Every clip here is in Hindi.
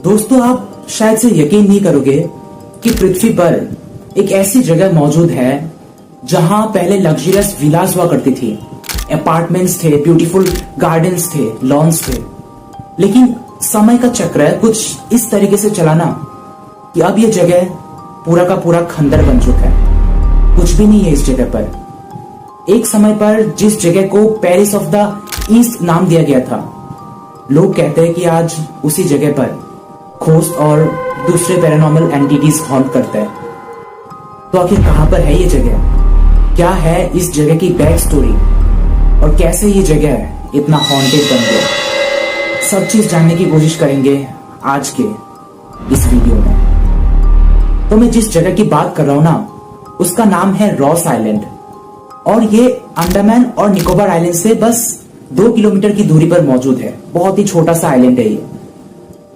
दोस्तों, आप शायद से यकीन नहीं करोगे कि पृथ्वी पर एक ऐसी जगह मौजूद है जहां पहले लग्जरियस विलास हुआ करती थी। अपार्टमेंट्स थे, ब्यूटीफुल गार्डन्स थे, लॉन्स थे। लेकिन समय का चक्र कुछ इस तरीके से चला ना कि अब ये जगह पूरा का पूरा खंडर बन चुका है। कुछ भी नहीं है इस जगह पर। एक समय पर जिस जगह को पेरिस ऑफ द ईस्ट नाम दिया गया था, लोग कहते हैं कि आज उसी जगह पर घोस्ट और दूसरे पैरानॉर्मल एंटिटीज हॉन्ट करते हैं। तो आखिर कहां पर है ये जगह? क्या है इस जगह की बैक स्टोरी और कैसे ये जगह इतना हॉन्टेड बन गया? सब चीज जानने की कोशिश करेंगे आज के इस वीडियो में। तो मैं जिस जगह की बात कर रहा हूं ना, उसका नाम है रॉस आइलैंड और ये अंडमान और निकोबार आइलैंड से बस 2 किलोमीटर की दूरी पर मौजूद है। बहुत ही छोटा सा आइलैंड है ये।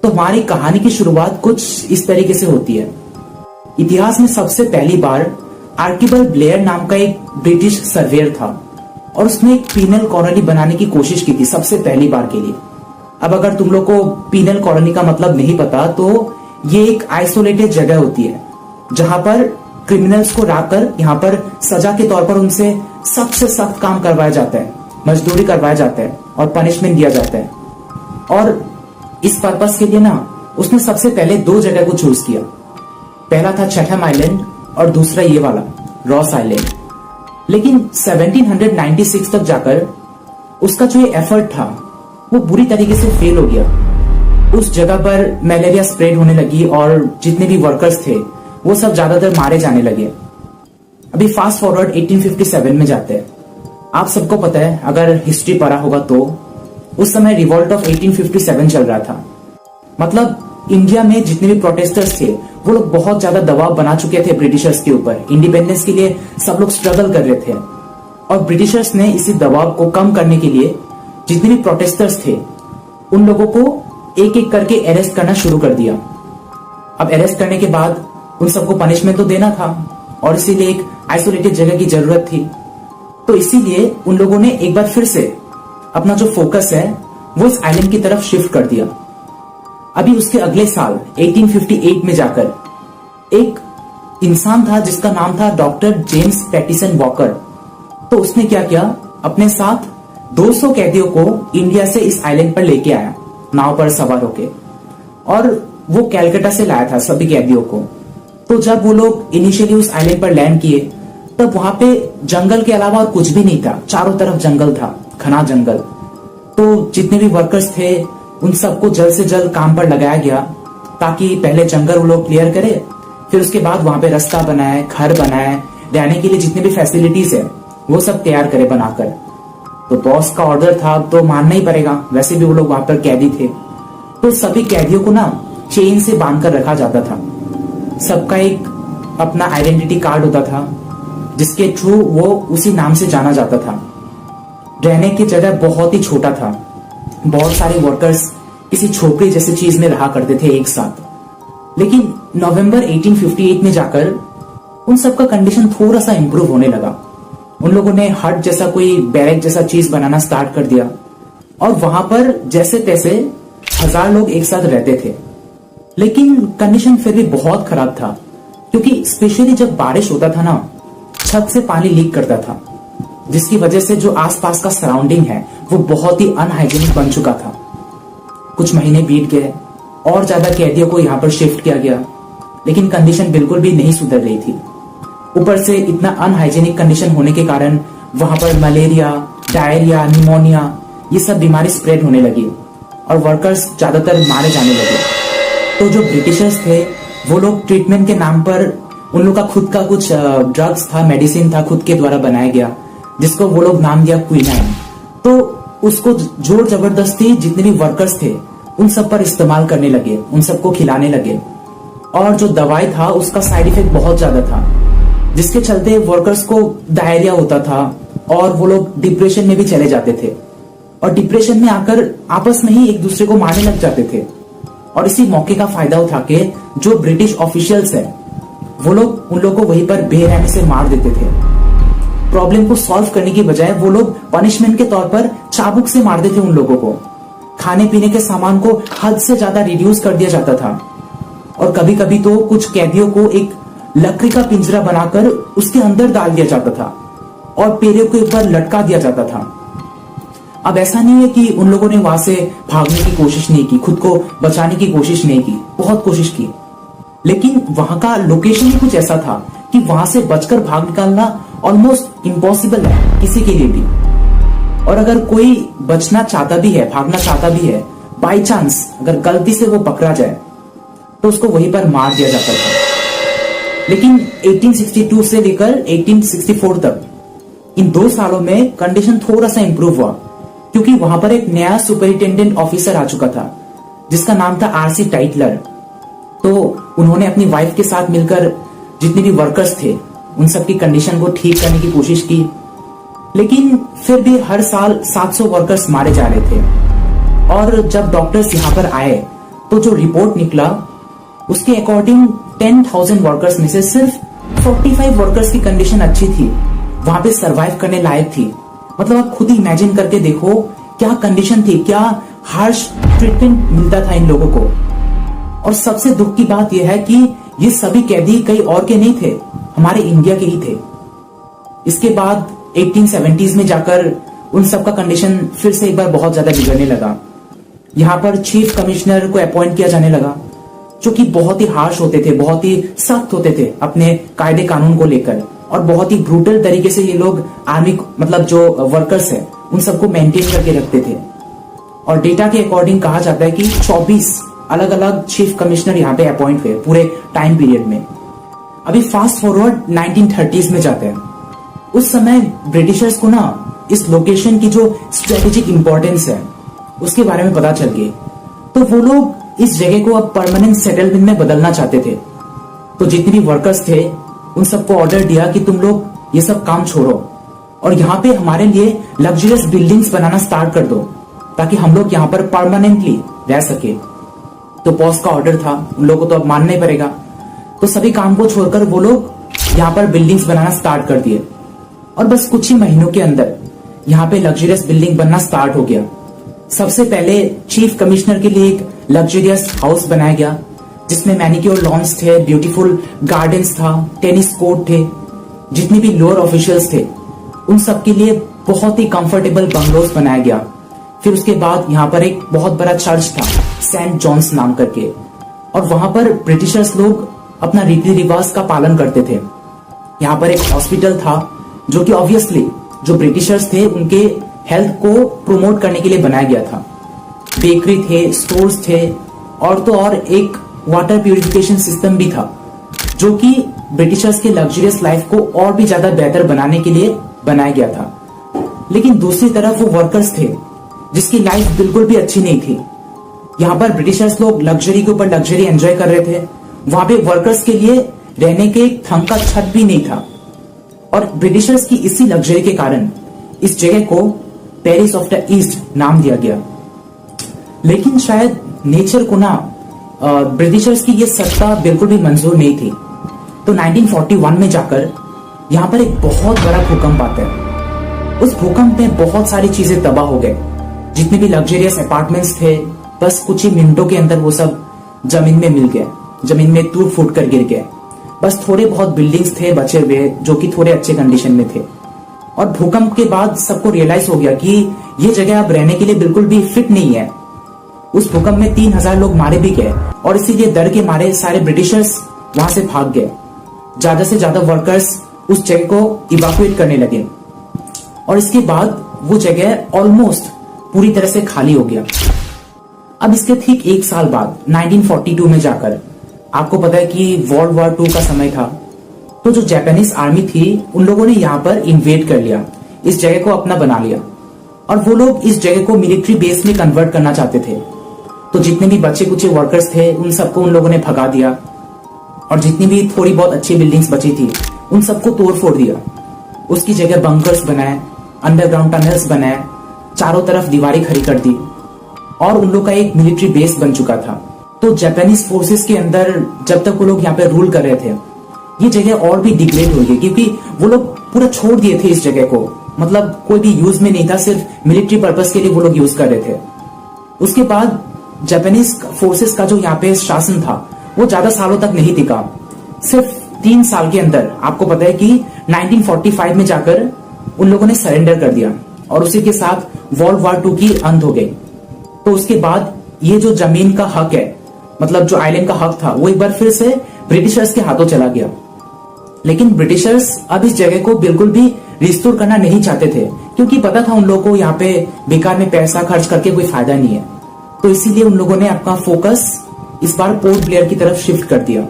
तो हमारी कहानी की शुरुआत कुछ इस तरीके से होती है। इतिहास में सबसे पहली बार आर्किबल्ड ब्लेयर नाम का एक ब्रिटिश सर्वेयर था और उसने एक पीनल कॉलोनी बनाने की कोशिश की थी सबसे पहली बार के लिए। अब अगर तुम लोग को पीनल कॉलोनी का मतलब नहीं पता, तो ये एक आइसोलेटेड जगह होती है जहां पर क्रिमिनल्स को लाकर यहाँ पर सजा के तौर पर उनसे सख्त से सख्त काम करवाया जाता है, मजदूरी करवाया जाता है और पनिशमेंट दिया जाता है। और इस पर्पस के लिए ना उसने सबसे पहले 2 जगह को चूज किया। पहला था चैथम आइलैंड और दूसरा ये वाला रॉस आइलैंड। लेकिन 1796 तक जाकर उसका जो ये एफर्ट था वो बुरी तरीके से फेल हो गया। उस जगह पर मलेरिया स्प्रेड होने लगी और जितने भी वर्कर्स थे वो सब ज्यादातर मारे जाने लगे। अभी फास्ट फॉरवर्ड 1857 में जाते हैं। आप सबको पता है, अगर हिस्ट्री पढ़ा होगा तो उस समय रिवॉल्ट ऑफ 1857 चल रहा था। मतलब इंडिया में जितने भी प्रोटेस्टर्स थे वो लोग बहुत ज्यादा दबाव बना चुके थे ब्रिटिशर्स के ऊपर। इंडिपेंडेंस के लिए सब लोग स्ट्रगल कर रहे थे और ब्रिटिशर्स ने इसी दबाव को कम करने के लिए जितने भी प्रोटेस्टर्स थे उन लोगों को एक एक करके अरेस्ट करना शुरू कर दिया। अब अरेस्ट करने के बाद उन सबको पनिशमेंट तो देना था और इसीलिए एक आइसोलेटेड जगह की जरूरत थी। तो इसीलिए उन लोगों ने एक बार फिर से अपना जो फोकस है वो इस आइलैंड की तरफ शिफ्ट कर दिया। अभी उसके अगले साल 1858 में जाकर एक इंसान था जिसका नाम था डॉक्टर जेम्स पैटिसन वॉकर। तो उसने क्या किया, अपने साथ 200 कैदियों को इंडिया से इस आइलैंड पर लेके आया, नाव पर सवार होके। और वो कैलकाटा से लाया था सभी कैदियों को। तो जब वो लोग इनिशियली उस आइलैंड पर लैंड किए तब वहां पे जंगल के अलावा और कुछ भी नहीं था। चारों तरफ जंगल था, घना जंगल। तो जितने भी वर्कर्स थे उन सबको जल्द से जल्द काम पर लगाया गया ताकि पहले जंगल वो लोग क्लियर करे, फिर उसके बाद वहां पे रास्ता बनाए, घर बनाए, रहने के लिए जितने भी फैसिलिटीज है वो सब तैयार करे बनाकर। तो बॉस का ऑर्डर था तो मानना ही पड़ेगा, वैसे भी वो लोग वहां पर कैदी थे। तो सभी कैदियों को ना चेन से बांध कर रखा जाता था। सबका एक अपना आइडेंटिटी कार्ड होता था जिसके थ्रू वो उसी नाम से जाना जाता था। रहने की जगह बहुत ही छोटा था। बहुत सारे वर्कर्स किसी झोपड़ी जैसी चीज में रहा करते थे एक साथ। लेकिन नवंबर 1858 में जाकर उन सबका कंडीशन थोड़ा सा इंप्रूव होने लगा। उन लोगों ने हट जैसा कोई बैरक जैसा चीज बनाना स्टार्ट कर दिया और वहां पर जैसे तैसे 1000 लोग एक साथ रहते थे। लेकिन कंडीशन फिर भी बहुत खराब था क्योंकि स्पेशली जब बारिश होता था ना, छत से पानी लीक करता था, जिसकी वजह से जो आसपास का सराउंडिंग है वो बहुत ही अनहाइजीनिक बन चुका था। कुछ महीने बीत गए और ज्यादा कैदियों को यहाँ पर शिफ्ट किया गया, लेकिन कंडीशन बिल्कुल भी नहीं सुधर रही थी। ऊपर से इतना अनहाइजीनिक कंडीशन होने के कारण वहां पर मलेरिया, डायरिया, निमोनिया ये सब बीमारी स्प्रेड होने लगी और वर्कर्स ज्यादातर मारे जाने लगे। तो जो ब्रिटिशर्स थे वो लोग ट्रीटमेंट के नाम पर उन लोग का खुद का कुछ ड्रग्स था, मेडिसिन था खुद के द्वारा बनाया गया, जिसको वो लोग नाम दिया क्विनाइन। तो उसको जोर जबरदस्ती जितने भी वर्कर्स थे उन सब पर इस्तेमाल करने लगे, उन सबको खिलाने लगे। और जो दवाई था उसका साइड इफेक्ट बहुत ज्यादा था, जिसके चलते वर्कर्स को डायरिया होता था और वो लोग डिप्रेशन में भी चले जाते थे और डिप्रेशन में आकर आपस में ही एक दूसरे को मारने लग जाते थे। और इसी मौके का फायदा उठा के जो ब्रिटिश ऑफिशियल्स है वो लोग उन लोगों को वहीं पर बेरहमी से मार देते थे। प्रॉब्लम को सॉल्व करने की बजाय वो लोग पनिशमेंट के तौर पर चाबुक से मारते थे उन लोगों को। खाने पीने के सामान को हद से ज्यादा रिड्यूस कर दिया जाता था। और कभी कभी तो कुछ कैदियों को एक लकड़ी का पिंजरा बनाकर उसके अंदर डाल दिया जाता था और पेड़ों के ऊपर लटका दिया जाता था। अब ऐसा नहीं है कि उन लोगों ने वहां से भागने की कोशिश नहीं की, खुद को बचाने की कोशिश नहीं की, बहुत कोशिश की, लेकिन वहां का लोकेशन ही कुछ ऐसा था कि वहां से बचकर भाग निकालना ऑलमोस्ट इम्पॉसिबल है किसी के लिए भी। और अगर कोई बचना चाहता भी है, भागना चाहता भी है, बाई चांस अगर गलती से वो पकड़ा जाए तो उसको वहीं पर मार दिया जाता था। लेकिन 1862 से लेकर 1864 तक इन 2 सालों में कंडीशन थोड़ा सा इंप्रूव हुआ, क्योंकि वहां पर एक नया सुपरिटेंडेंट ऑफिसर आ चुका था जिसका नाम था आरसी टाइटलर। तो उन्होंने अपनी वाइफ के साथ मिलकर जितने भी वर्कर्स थे उन सबकी कंडीशन को ठीक करने की कोशिश की, लेकिन फिर भी हर साल 700 वर्कर्स मारे जा रहे थे। और जब डॉक्टर्स यहां पर आए तो जो रिपोर्ट निकला उसके अकॉर्डिंग 10,000 वर्कर्स में से सिर्फ 45 वर्कर्स की कंडीशन अच्छी थी, वहां पे सरवाइव करने लायक थी। मतलब आप खुद ही इमेजिन करके देखो क्या कंडीशन थी, क्या हार्श ट्रीटमेंट मिलता था इन लोगों को। और सबसे दुख की बात यह है कि ये सभी कैदी कई और के नहीं थे, हमारे इंडिया के ही थे। इसके बाद 1870s में जाकर उन सबका कंडीशन फिर से एक बार बहुत ज्यादा बिगड़ने लगा। यहां पर चीफ कमिश्नर को अपॉइंट किया जाने लगा, जो कि बहुत ही हार्श होते थे, बहुत ही सख्त होते थे अपने कायदे कानून को लेकर, और बहुत ही ब्रूटल तरीके से ये लोग आर्मी मतलब जो वर्कर्स है उन सबको मेंटेन करके रखते थे। और डेटा के अकॉर्डिंग कहा जाता है कि 24 अलग अलग चीफ कमिश्नर यहाँ पे अपॉइंट हुए पूरे टाइम पीरियड में। अभी फास्ट फॉरवर्ड 1930s में जाते हैं। उस समय ब्रिटिशर्स को ना इस लोकेशन की जो स्ट्रेटेजिक इंपॉर्टेंस है उसके बारे में पता चल गई, तो वो लोग इस जगह को अब परमानेंट सेटलमेंट में बदलना चाहते थे। तो जितने भी वर्कर्स थे उन सबको ऑर्डर दिया कि तुम लोग ये सब काम छोड़ो और यहाँ पे हमारे लिए लग्जरियस बिल्डिंग्स बनाना स्टार्ट कर दो, ताकि हम लोग यहाँ पर परमानेंटली रह सके। तो बॉस का ऑर्डर था, उन लोगों को तो अब मानना ही पड़ेगा। तो सभी काम को छोड़कर वो लोग यहाँ पर बिल्डिंग्स बनाना स्टार्ट कर दिए, और बस कुछ ही महीनों के अंदर यहाँ पे लग्जरियस बिल्डिंग बनना स्टार्ट हो गया। सबसे पहले चीफ कमिश्नर के लिए एक लग्जरियस हाउस बनाया गया, जिसमें मैनिक्योर लॉन्स थे, ब्यूटीफुल गार्डन्स था, टेनिस कोर्ट थे। जितने भी लोअर ऑफिशियल्स थे उन सब के लिए बहुत ही कंफर्टेबल बंगलोज बनाया गया। फिर उसके बाद यहाँ पर एक बहुत बड़ा चर्च था सेंट जॉन्स नाम करके, और वहां पर ब्रिटिशर्स लोग अपना रीति रिवाज का पालन करते थे। यहाँ पर एक हॉस्पिटल था जो कि ऑब्वियसली जो ब्रिटिशर्स थे उनके हेल्थ को प्रमोट करने के लिए बनाया गया था। बेकरी थे, स्टोर्स थे, और तो और एक वाटर प्यूरिफिकेशन सिस्टम भी था, जो कि ब्रिटिशर्स के लग्जरियस लाइफ को और भी ज्यादा बेहतर बनाने के लिए बनाया गया था। लेकिन दूसरी तरफ वो वर्कर्स थे जिसकी लाइफ बिल्कुल भी अच्छी नहीं थी। यहाँ पर ब्रिटिशर्स लोग लग्जरी के ऊपर लग्जरी एंजॉय कर रहे थे, वहां पे वर्कर्स के लिए रहने के एक थंग का छत भी नहीं था। और ब्रिटिशर्स की इसी लग्जरी के कारण इस जगह को पेरिस ऑफ द ईस्ट नाम दिया गया। लेकिन शायद नेचर को ना ब्रिटिशर्स की ये सत्ता बिल्कुल भी मंजूर नहीं थी। तो 1941 में जाकर यहाँ पर एक बहुत बड़ा भूकंप आता है। उस भूकंप में बहुत सारी चीजें तबाह हो गए। जितने भी लग्जरियस अपार्टमेंट्स थे बस कुछ ही मिनटों के अंदर वो सब जमीन में मिल गए, जमीन में टूट फूट कर गिर गए। बस थोड़े बहुत बिल्डिंग्स थे बचे हुए जो कि थोड़े अच्छे कंडीशन में थे। और भूकंप के बाद सबको रियलाइज हो गया कि ये जगह अब रहने के लिए बिल्कुल भी फिट नहीं है। उस भूकंप में 3000 लोग मारे भी गए, और इसीलिए डर के मारे सारे ब्रिटिशर्स वहां से भाग गए। ज्यादा से ज्यादा वर्कर्स उस जगह को इवैक्यूएट करने लगे, और इसके बाद वो जगह ऑलमोस्ट पूरी तरह से खाली हो गया। अब इसके ठीक 1 साल बाद 1942 में जाकर, आपको पता है कि वर्ल्ड वॉर 2 का समय था, तो जो जापानीज आर्मी थी उन लोगों ने यहाँ पर इन्वेड कर लिया, इस जगह को अपना बना लिया, और वो लोग इस जगह को मिलिट्री बेस में कन्वर्ट करना चाहते थे। तो जितने भी बच्चे कुछ वर्कर्स थे उन सबको उन लोगों ने भगा दिया, और जितनी भी थोड़ी बहुत अच्छी बिल्डिंग्स बची थी उन सबको तोड़ फोड़ दिया। उसकी जगह बंकर्स बनाए, अंडरग्राउंड टनल्स बनाए, चारों तरफ दीवारें खड़ी कर दी, और उन लोग का एक मिलिट्री बेस बन चुका था। तो जापानीज फोर्सेस के अंदर जब तक वो लोग यहाँ पे रूल कर रहे थे ये जगह और भी डिग्रेड हो गई, क्योंकि वो लोग पूरा छोड़ दिए थे इस जगह को। मतलब कोई भी यूज में नहीं था, सिर्फ मिलिट्री पर्पस के लिए वो लोग यूज कर रहे थे। उसके बाद जापानीज फोर्सेस का जो यहाँ पे शासन था वो ज्यादा सालों तक नहीं टिका। सिर्फ 3 साल के अंदर आपको पता है कि 1945 में जाकर उन लोगों ने सरेंडर कर दिया और उसी के साथ वर्ल्ड वॉर 2 की अंत हो गई। तो उसके बाद ये जो जमीन का हक है, मतलब जो आइलैंड का हक था, वो एक बार फिर से ब्रिटिशर्स के हाथों चला गया। लेकिन ब्रिटिशर्स अब इस जगह को बिल्कुल भी रिस्टोर करना नहीं चाहते थे, क्योंकि पता था उन लोगों को यहाँ पे बेकार में पैसा खर्च करके कोई फायदा नहीं है। तो इसीलिए उन लोगों ने अपना फोकस इस बार पोर्ट ब्लेयर की तरफ शिफ्ट कर दिया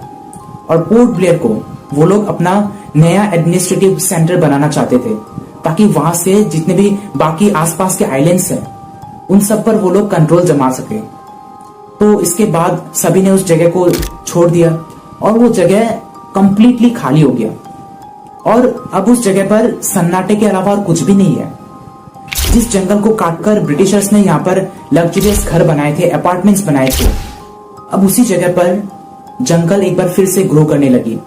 और पोर्ट ब्लेयर को वो लोग अपना नया एडमिनिस्ट्रेटिव सेंटर बनाना चाहते थे, ताकि वहां से जितने भी बाकी आसपास के आइलैंड्स हैं उन सब पर वो लोग कंट्रोल जमा सके। तो इसके बाद सभी ने उस जगह को छोड़ दिया और वो जगह कंप्लीटली खाली हो गया और अब उस जगह पर सन्नाटे के अलावा और कुछ भी नहीं है। जिस जंगल को काटकर ब्रिटिशर्स ने यहाँ पर लग्जरियस घर बनाए थे, अपार्टमेंट्स बनाए थे, अब उसी जगह पर जंगल एक बार फिर से ग्रो करने लगी।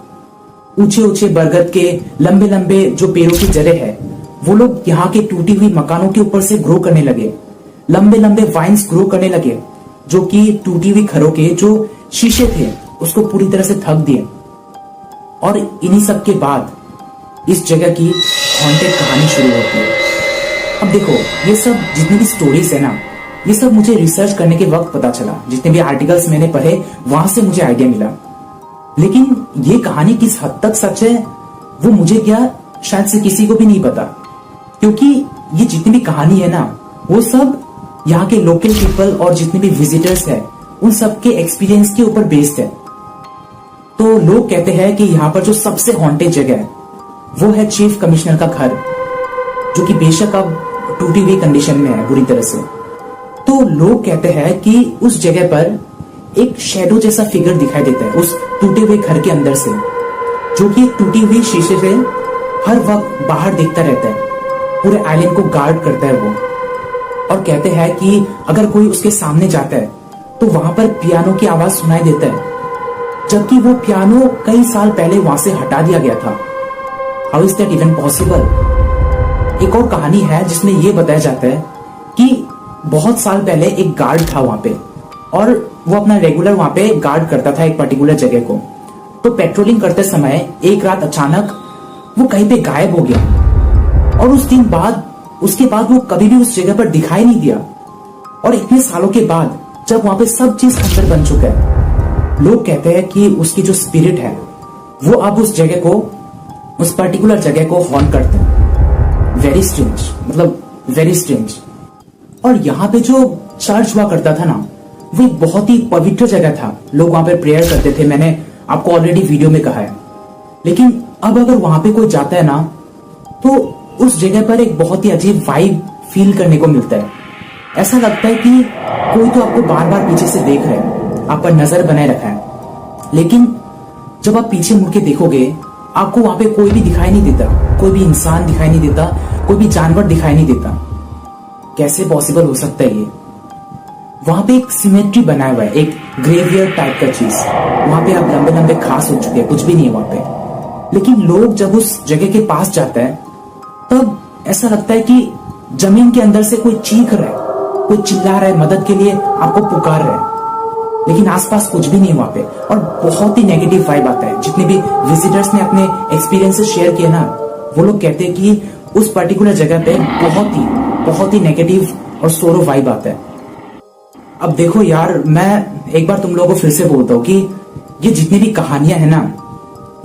ऊंचे ऊंचे बरगद के लंबे लंबे जो पेड़ों की जड़ें हैं वो लोग यहाँ के टूटी हुई मकानों के ऊपर से ग्रो करने लगे। लंबे लंबे वाइन्स ग्रो करने लगे जो कि टूटी हुई घरों के जो शीशे थे उसको पूरी तरह से थक दिए। और इन्हीं सब के बाद इस जगह की हॉन्टेड कहानी शुरू होती है। अब देखो, ये सब जितनी भी स्टोरीज है ना, ये सब मुझे रिसर्च करने के वक्त पता चला। जितने भी आर्टिकल्स मैंने पढ़े वहां से मुझे आइडिया मिला। लेकिन ये कहानी किस हद तक सच है वो मुझे क्या, शायद से किसी को भी नहीं पता, क्योंकि ये जितनी भी कहानी है ना वो सब यहाँ के लोकल पीपल और जितने भी विजिटर्स हैं उन सब के एक्सपीरियंस के ऊपर बेस्ड है। तो लोग कहते हैं कि यहाँ पर जो सबसे हॉन्टेड जगह है वो है चीफ कमिश्नर का घर, जो कि बेशक अब टूटी हुई कंडीशन में है बुरी तरह से। तो लोग कहते हैं कि उस जगह पर एक शैडो जैसा फिगर दिखाई देता है उस टूटे हुए घर के अंदर से, जो कि एक टूटी हुई शीशे से हर वक्त बाहर दिखता रहता है, पूरे आइलैंड को गार्ड करता है वो। और कहते हैं कि अगर कोई उसके सामने जाता है तो वहां पर पियानो की आवाज सुनाई देता है, जबकि वो पियानो कई साल पहले वहां से हटा दिया गया था। How is that even possible? एक और कहानी है जिसमें यह बताया जाता है कि बहुत साल पहले एक गार्ड था वहां पे और वो अपना रेगुलर वहां पे गार्ड करता था एक पर्टिकुलर जगह को। तो पेट्रोलिंग करते समय एक रात अचानक वो कहीं पे गायब हो गया और उसके बाद वो कभी भी उस जगह पर दिखाई नहीं दिया। और इतने सालों के बाद जब वहां पे सब चीज खंडर बन चुका है, लोग कहते हैं कि उसकी जो स्पिरिट है वो अब उस जगह को, उस पर्टिकुलर जगह को हॉन्ट करते हैं। वेरी स्ट्रेंज, मतलब वेरी स्ट्रेंज। और यहाँ पे जो चर्च हुआ करता था ना, वो एक बहुत ही पवित्र जगह था। लोग वहां पे प्रेयर करते थे, मैंने आपको ऑलरेडी वीडियो में कहा है। लेकिन अब अगर वहां पे कोई जाता है ना तो उस जगह पर एक बहुत ही अजीब वाइब फील करने को मिलता है। ऐसा लगता है कि कोई तो आपको बार बार पीछे से देख रहा है, आप पर नजर बनाए रखा है। लेकिन जब आप पीछे मुड़ के देखोगे आपको वहां पे कोई भी दिखाई नहीं देता, कोई भी इंसान दिखाई नहीं देता, कोई भी जानवर दिखाई नहीं देता। कैसे पॉसिबल हो सकता है ये? वहां पे एक सिमेट्री बनाया हुआ है, एक ग्रेवयार्ड टाइप का चीज। वहां पे आप लंबे लंबे घास हो चुके हैं, कुछ भी नहीं है वहां पे। लेकिन लोग जब उस जगह के पास जाता है तब ऐसा लगता है कि जमीन के अंदर से कोई चीख रहा है, कोई चिल्ला रहा है, मदद के लिए आपको पुकार रहा है। लेकिन आसपास कुछ भी नहीं वहां पे और बहुत ही नेगेटिव वाइब आता है। जितने भी विजिटर्स ने अपने एक्सपीरियंसेस शेयर किए ना, वो लोग कहते हैं कि उस पर्टिकुलर जगह पे बहुत ही नेगेटिव और सोरो वाइब आता है। अब देखो यार, मैं एक बार तुम लोगों को फिर से बोलता हूँ कि ये जितनी भी कहानियां है ना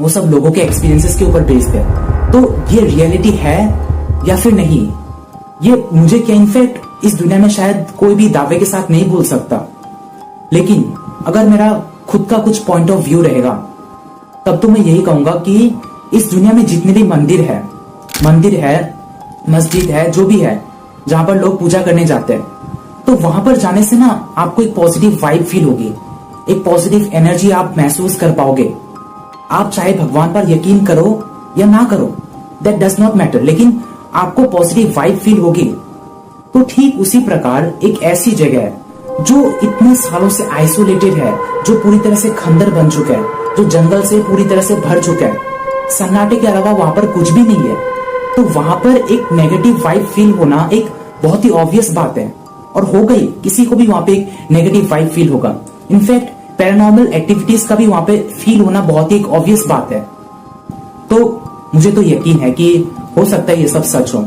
वो सब लोगों के एक्सपीरियंसेस के ऊपर बेस्ड है। तो ये रियलिटी है या फिर नहीं, ये मुझे क्या, इनफैक्ट इस दुनिया में शायद कोई भी दावे के साथ नहीं बोल सकता। लेकिन अगर मेरा खुद का कुछ पॉइंट ऑफ व्यू रहेगा तब तो मैं यही कहूंगा कि इस दुनिया में जितने भी मंदिर है, मस्जिद है, जो भी है, जहां पर लोग पूजा करने जाते हैं, तो वहां पर जाने से ना आपको एक पॉजिटिव वाइब फील होगी, एक पॉजिटिव एनर्जी आप महसूस कर पाओगे। आप चाहे भगवान पर यकीन करो या ना करो, दैट डज नॉट मैटर, लेकिन आपको पॉजिटिव वाइब फील होगी। तो ठीक उसी प्रकार एक ऐसी जगह है जो इतने सालों से आइसोलेटेड है, जो पूरी तरह से खंडर बन चुका है, जो जंगल से पूरी तरह से भर चुका है, सन्नाटे के अलावा वहां पर कुछ भी नहीं है। तो वहां पर एक नेगेटिव वाइब फील होना एक बहुत ही ऑब्वियस बात है। और हो गई, किसी को भी वहां पे एक नेगेटिव वाइब फील होगा। इनफैक्ट पैरानॉर्मल एक्टिविटीज का भी वहां पे फील होना बहुत ही एक ऑब्वियस बात है। तो मुझे तो यकीन है कि हो सकता है ये सब सच हो।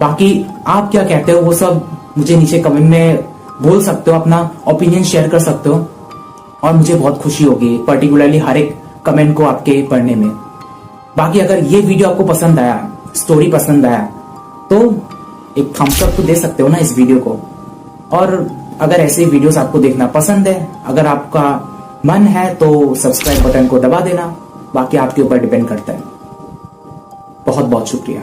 बाकी आप क्या कहते हो वो सब मुझे नीचे कमेंट में बोल सकते हो, अपना ओपिनियन शेयर कर सकते हो और मुझे बहुत खुशी होगी पर्टिकुलरली हर एक कमेंट को आपके पढ़ने में। बाकी अगर ये वीडियो आपको पसंद आया, स्टोरी पसंद आया, तो एक थम्स अप तो दे सकते हो ना इस वीडियो को। और अगर ऐसे वीडियोस आपको देखना पसंद है, अगर आपका मन है तो सब्सक्राइब बटन को दबा देना। बाकी आपके ऊपर डिपेंड करता है। बहुत बहुत शुक्रिया।